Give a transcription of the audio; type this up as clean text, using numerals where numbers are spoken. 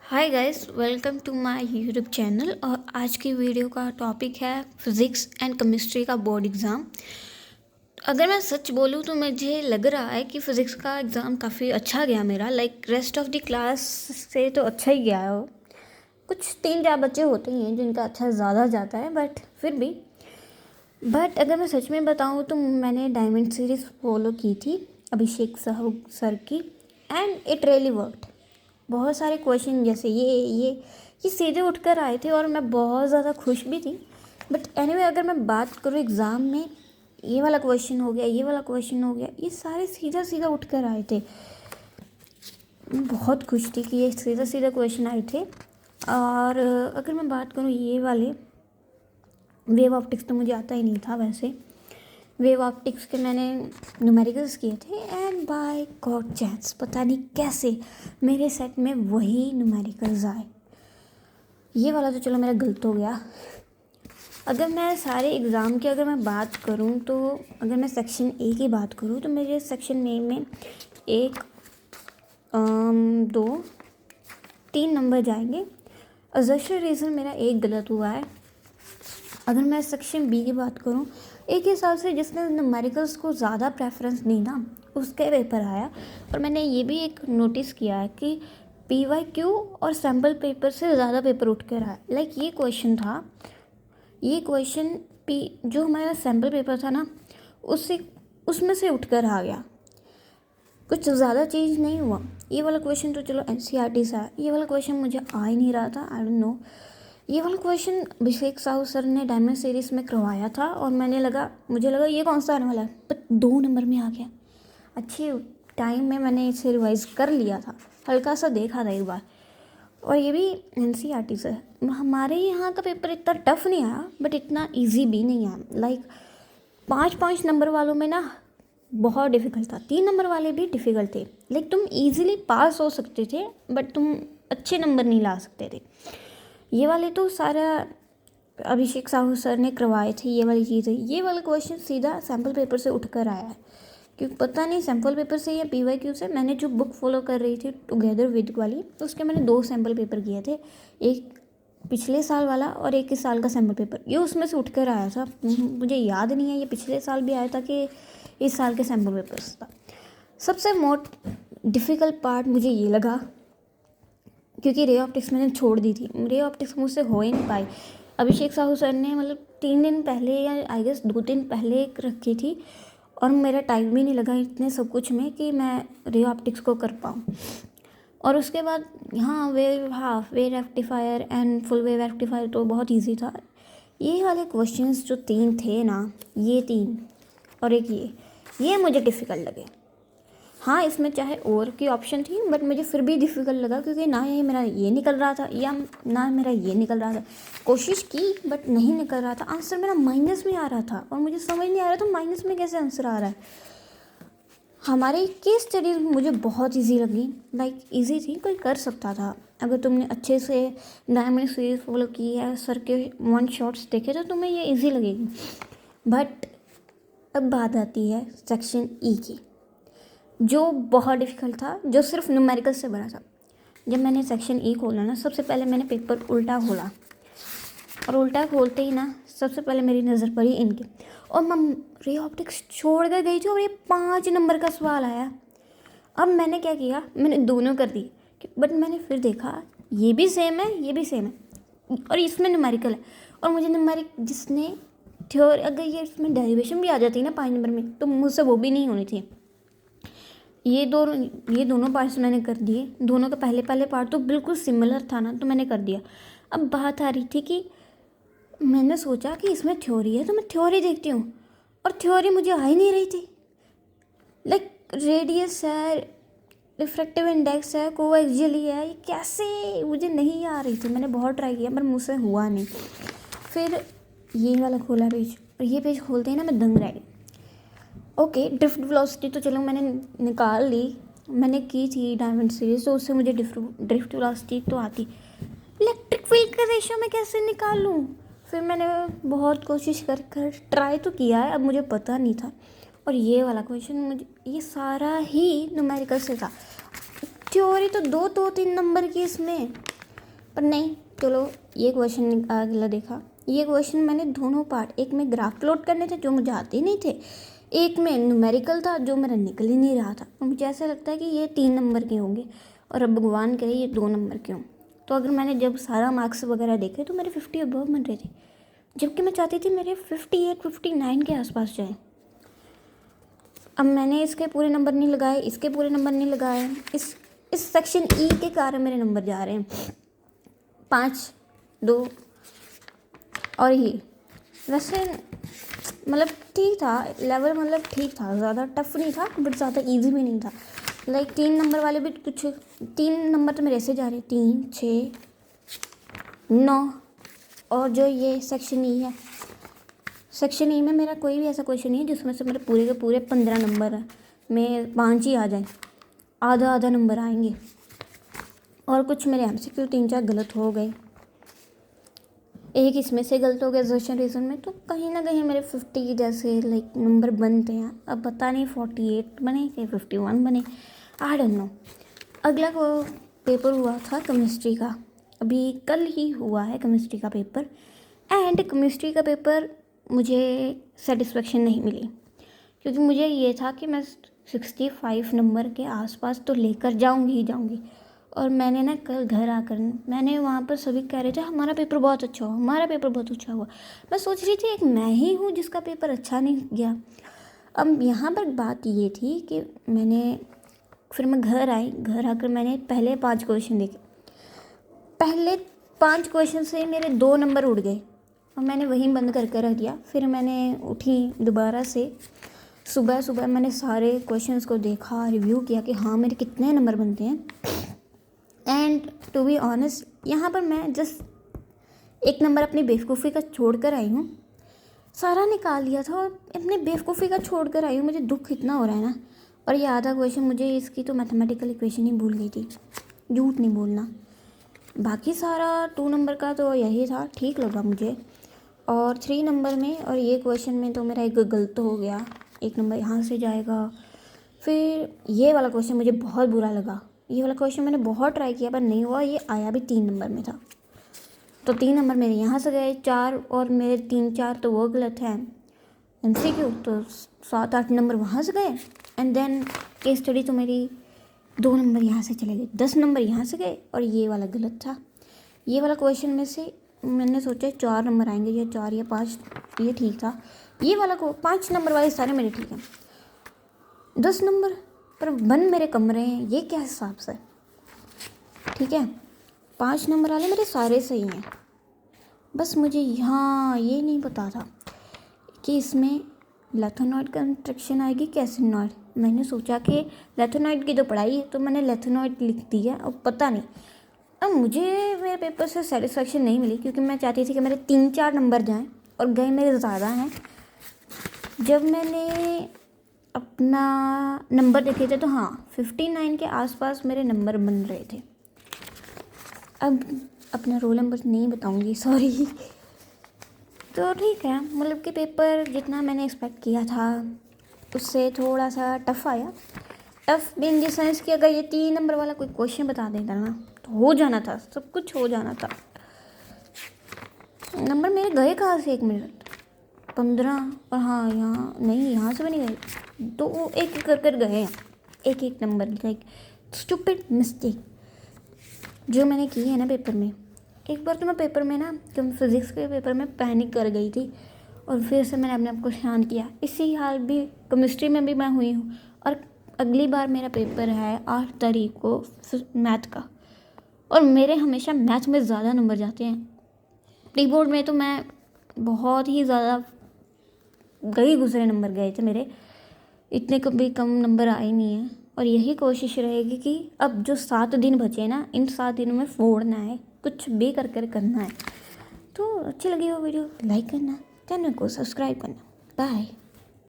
Hi guys, welcome to my YouTube channel. और आज की वीडियो का टॉपिक है फिज़िक्स एंड केमिस्ट्री का बोर्ड एग्ज़ाम। अगर मैं सच बोलूँ तो मुझे लग रहा है कि फ़िज़िक्स का एग्ज़ाम काफ़ी अच्छा गया मेरा। रेस्ट ऑफ द क्लास से तो अच्छा ही गया हो। कुछ 3-4 बच्चे होते ही हैं जिनका अच्छा ज़्यादा जाता है, बट फिर भी। बट अगर मैं सच में बताऊँ तो मैंने डायमंड सीरीज़ फॉलो की थी अभिषेक सर की, एंड इट रियली वर्कड। बहुत सारे क्वेश्चन जैसे ये सीधे उठकर आए थे और मैं बहुत ज़्यादा खुश भी थी। बट एनीवे, अगर मैं बात करूँ एग्ज़ाम में, ये वाला क्वेश्चन हो गया, ये वाला क्वेश्चन हो गया, ये सारे सीधा सीधा उठकर आए थे। मैं बहुत खुश थी कि ये सीधा सीधा क्वेश्चन आए थे। और अगर मैं बात करूँ ये वाले वेव ऑप्टिक्स, तो मुझे आता ही नहीं था वैसे। वेव ऑप्टिक्स के मैंने न्यूमेरिकल्स किए थे, एंड बाय गॉड चांस पता नहीं कैसे मेरे सेट में वही न्यूमेरिकल्स आए। ये वाला तो चलो मेरा गलत हो गया। अगर मैं सारे एग्ज़ाम की अगर मैं बात करूं, तो अगर मैं सेक्शन ए की बात करूं तो मेरे सेक्शन ए में 1, 2, 3 नंबर जाएंगे। अजर्शन रीज़न मेरा एक गलत हुआ है। अगर मैं सेक्शन बी की बात करूं, एक हिसाब से जिसने न्यूमेरिकल्स को ज़्यादा प्रेफरेंस दी ना, उसके पेपर आया। और मैंने ये भी एक नोटिस किया है कि PYQ और सैम्पल पेपर से ज़्यादा पेपर उठ कर आया। ये क्वेश्चन था, ये क्वेश्चन जो हमारा सैम्पल पेपर था ना, उसमें से उठ कर आ गया। कुछ ज़्यादा चेंज नहीं हुआ। ये वाला क्वेश्चन तो चलो NCERT से आया, ये वाला क्वेश्चन मुझे आ ही नहीं रहा था। I don't know. ये वाला क्वेश्चन अभिषेक साहू सर ने डायमंड सीरीज़ में करवाया था, और मुझे लगा ये कौन सा आने वाला है, बट 2 नंबर में आ गया। अच्छे टाइम में मैंने इसे रिवाइज़ कर लिया था, हल्का सा देखा था एक बार। और ये भी NCERT से। हमारे यहाँ का पेपर इतना टफ नहीं आया, बट इतना ईजी भी नहीं आया। 5-5 नंबर वालों में ना बहुत डिफ़िकल्ट था, 3 नंबर वाले भी डिफ़िकल्ट थे। तुम ईजिली पास हो सकते थे, बट तुम अच्छे नंबर नहीं ला सकते थे। ये वाले तो सारा अभिषेक साहू सर ने करवाए थे, ये वाली चीज़ है। ये वाला क्वेश्चन सीधा सैम्पल पेपर से उठकर आया है, क्योंकि पता नहीं सैम्पल पेपर से या PYQ से। मैंने जो बुक फॉलो कर रही थी टुगेदर विद वाली, तो उसके मैंने 2 सैम्पल पेपर किए थे, एक पिछले साल वाला और एक इस साल का सैम्पल पेपर। ये उसमें से उठकर आया था। मुझे याद नहीं है ये पिछले साल भी आया था कि इस साल के सैम्पल पेपर्स था। सबसे मोस्ट डिफ़िकल्ट पार्ट मुझे ये लगा, क्योंकि रे ऑप्टिक्स मैंने छोड़ दी थी। रे ऑप्टिक्स मुझसे हो ही नहीं पाई। अभिषेक साहू सर ने 3 दिन पहले या आई गेस 2 दिन पहले रखी थी, और मेरा टाइम भी नहीं लगा इतने सब कुछ में कि मैं रे ऑप्टिक्स को कर पाऊँ। और उसके बाद half wave rectifier and full wave rectifier तो बहुत ईजी था। ये वाले क्वेश्चंस जो 3 थे ना, ये 3 और एक ये मुझे डिफ़िकल्ट लगे। हाँ, इसमें चाहे और की ऑप्शन थी, बट मुझे फिर भी डिफ़िकल्ट लगा, क्योंकि ना ये मेरा ये निकल रहा था या ना मेरा ये निकल रहा था। कोशिश की बट नहीं निकल रहा था। आंसर मेरा माइनस में आ रहा था, और मुझे समझ नहीं आ रहा था माइनस में कैसे आंसर आ रहा है। हमारे केस स्टडीज़ मुझे बहुत इजी लगी। इजी थी, कोई कर सकता था। अगर तुमने अच्छे से डायमंड सीरीज फॉलो की है, सर के 1 शॉट्स देखे, तो तुम्हें ये इजी लगेगी। बट अब बात आती है सेक्शन ई की, जो बहुत डिफ़िकल्ट था, जो सिर्फ न्यूमेरिकल से बना था। जब मैंने सेक्शन ई खोला ना, सबसे पहले मैंने पेपर उल्टा खोला, और उल्टा खोलते ही ना सबसे पहले मेरी नज़र पड़ी इनके, और मैं रे ऑप्टिक्स छोड़ कर गई थी, और ये 5 नंबर का सवाल आया। अब मैंने क्या किया, मैंने दोनों कर दी, बट मैंने फिर देखा ये भी सेम है, ये भी सेम है, और इसमें न्यूमेरिकल है। और मुझे जिसने थ्योरी, अगर ये इसमें डेरिवेशन भी आ जाती ना 5 नंबर में, तो मुझसे वो भी नहीं होनी थी। ये दोनों पार्ट्स मैंने कर दिए। दोनों का पहले पार्ट तो बिल्कुल सिमिलर था ना, तो मैंने कर दिया। अब बात आ रही थी कि मैंने सोचा कि इसमें थ्योरी है, तो मैं थ्योरी देखती हूँ, और थ्योरी मुझे आ ही नहीं रही थी। रेडियस है, रिफ्रैक्टिव इंडेक्स है, कोएक्सियली है, ये कैसे मुझे नहीं आ रही थी। मैंने बहुत ट्राई किया, पर मुझसे हुआ नहीं। फिर ये वाला खोला पेज, और ये पेज खोलते ही ना मैं दंग रह गई। ओके, ड्रिफ्ट वेलोसिटी तो चलो मैंने निकाल ली, मैंने की थी डायमंड सीरीज, तो उससे मुझे ड्रिफ्ट वेलोसिटी तो आती। इलेक्ट्रिक फील्ड का रेशियो मैं कैसे निकालूं? फिर मैंने बहुत कोशिश कर कर ट्राई तो किया है, अब मुझे पता नहीं था। और ये वाला क्वेश्चन मुझे, ये सारा ही न्यूमेरिकल से था। थ्योरी तो 2-3 नंबर की इसमें, पर नहीं, चलो ये क्वेश्चन अगला देखा। ये क्वेश्चन मैंने दोनों पार्ट, एक में ग्राफ प्लॉट करने थे जो मुझे आते ही नहीं थे, एक में न्यूमेरिकल था जो मेरा निकल ही नहीं रहा था। मुझे ऐसा लगता है कि ये 3 नंबर के होंगे और अब भगवान करे ये 2 नंबर के हों। तो अगर मैंने जब सारा मार्क्स वगैरह देखे तो मेरे 50 अबव बन रहे थे, जबकि मैं चाहती थी मेरे 58-59 के आसपास जाए। अब मैंने इसके पूरे नंबर नहीं लगाए, इसके पूरे नंबर नहीं लगाए, इस सेक्शन ई के कारण मेरे नंबर जा रहे हैं 5, 2 और ये। वैसे मतलब ठीक था लेवल, मतलब ठीक था, ज़्यादा टफ नहीं था बट ज़्यादा इजी भी नहीं था। लाइक 3 नंबर वाले भी कुछ, 3 नंबर तो मेरे ऐसे जा रहे हैं, 3, 6, 9। और जो ये सेक्शन ई है, सेक्शन ई में मेरा कोई भी ऐसा क्वेश्चन नहीं है जिसमें से मेरे पूरे के पूरे 15 नंबर में 5 ही आ जाए, आधा आधा नंबर आएंगे। और कुछ मेरे एमसीक्यू 3-4 गलत हो गए, एक इसमें से गलत हो गया एग्जर्शन रीज़न में, तो कहीं ना कहीं मेरे 50 जैसे लाइक नंबर बनते हैं। अब पता नहीं 48 बने कि 51 बने, आई डोंट नो। अगला को पेपर हुआ था केमिस्ट्री का, अभी कल ही हुआ है केमिस्ट्री का पेपर। एंड केमिस्ट्री का पेपर मुझे सेटिस्फेक्शन नहीं मिली, क्योंकि मुझे ये था कि मैं 65 नंबर के आसपास तो लेकर जाऊंगी ही जाऊंगी। और मैंने ना कल घर आकर, मैंने वहाँ पर सभी कह रहे थे हमारा पेपर बहुत अच्छा हुआ, हमारा पेपर बहुत अच्छा हुआ। मैं सोच रही थी एक मैं ही हूँ जिसका पेपर अच्छा नहीं गया। अब यहाँ पर बात ये थी कि फिर मैं घर आई, घर आकर मैंने पहले 5 क्वेश्चन देखे। पहले 5 क्वेश्चन से मेरे 2 नंबर उड़ गए और मैंने वहीं बंद करके रख दिया। फिर मैंने उठी दोबारा से, सुबह मैंने सारे क्वेश्चंस को देखा, रिव्यू किया कि हाँ मेरे कितने नंबर बनते हैं। एंड टू बी ऑनेस्ट, यहाँ पर मैं जस्ट 1 नंबर अपनी बेवकूफ़ी का छोड़ कर आई हूँ, सारा निकाल लिया था और अपनी बेवकूफ़ी का छोड़ कर आई हूँ। मुझे दुख इतना हो रहा है ना। और ये आधा क्वेश्चन मुझे इसकी तो मैथमेटिकल इक्वेशन ही भूल गई थी, झूठ नहीं बोलना। बाकी सारा 2 नंबर का तो यही था, ठीक लगा मुझे। और 3 नंबर में और ये क्वेश्चन में तो मेरा एक गलत हो गया, 1 नंबर यहाँ से जाएगा। फिर ये वाला क्वेश्चन मुझे बहुत बुरा लगा, ये वाला क्वेश्चन मैंने बहुत ट्राई किया पर नहीं हुआ, ये आया भी 3 नंबर में था। तो 3 नंबर मेरे यहाँ से गए, 4 और मेरे 3-4 तो वो गलत है एमसीक्यू, तो 7-8 नंबर वहाँ से गए। एंड देन केस स्टडी तो मेरी 2 नंबर यहाँ से चले गए, 10 नंबर यहाँ से गए। और ये वाला गलत था। ये वाला क्वेश्चन में से मैंने सोचा 4 नंबर आएंगे, या 4 या 5, ये ठीक था। ये वाला को 5 नंबर वाले सारे मेरे ठीक हैं, 10 नंबर पर बन मेरे कम रहे हैं, ये क्या हिसाब से? ठीक है, 5 नंबर वाले मेरे सारे सही हैं। बस मुझे यहाँ ये नहीं पता था कि इसमें लेथेनॉइड कंस्ट्रक्शन आएगी कि एसिनॉइड। मैंने सोचा कि लेथेनॉइड की तो पढ़ाई है तो मैंने लेथेनॉइड लिख दिया। अब पता नहीं, अब मुझे मेरे पेपर से सेटिस्फेक्शन नहीं मिली, क्योंकि मैं चाहती थी कि मेरे 3-4 नंबर जाएं और गए मेरे ज़्यादा हैं। जब मैंने अपना नंबर देखे थे तो हाँ 59 के आसपास मेरे नंबर बन रहे थे। अब अपना रोल नंबर नहीं बताऊंगी, सॉरी। तो ठीक है, मतलब कि पेपर जितना मैंने एक्सपेक्ट किया था उससे थोड़ा सा टफ आया। टफ इन द सेंस कि अगर ये 3 नंबर वाला कोई क्वेश्चन बता देता ना तो हो जाना था, सब कुछ हो जाना था। नंबर मेरे गए कहाँ से, 1 मिनट, 15। और हाँ यहाँ नहीं, यहाँ से भी नहीं गए, तो एक एक कर गए हैं, एक नंबर। लाइक स्टूपिड मिस्टेक जो मैंने की है ना पेपर में। एक बार तो मैं पेपर में ना, फिज़िक्स के पेपर में पैनिक कर गई थी और फिर से मैंने अपने आप को शांत किया। इसी हाल भी केमिस्ट्री में भी मैं हुई हूँ। और अगली बार मेरा पेपर है 8 तारीख को मैथ का, और मेरे हमेशा मैथ में ज़्यादा नंबर जाते हैं। प्री बोर्ड में तो मैं बहुत ही ज़्यादा गई गुजरे नंबर गए थे मेरे, इतने कभी कम नंबर आए नहीं हैं। और यही कोशिश रहेगी कि अब जो 7 दिन बचे ना, इन 7 दिनों में फोड़ना है, कुछ भी कर करना है। तो अच्छी लगी हो वीडियो लाइक करना, चैनल को सब्सक्राइब करना। बाय।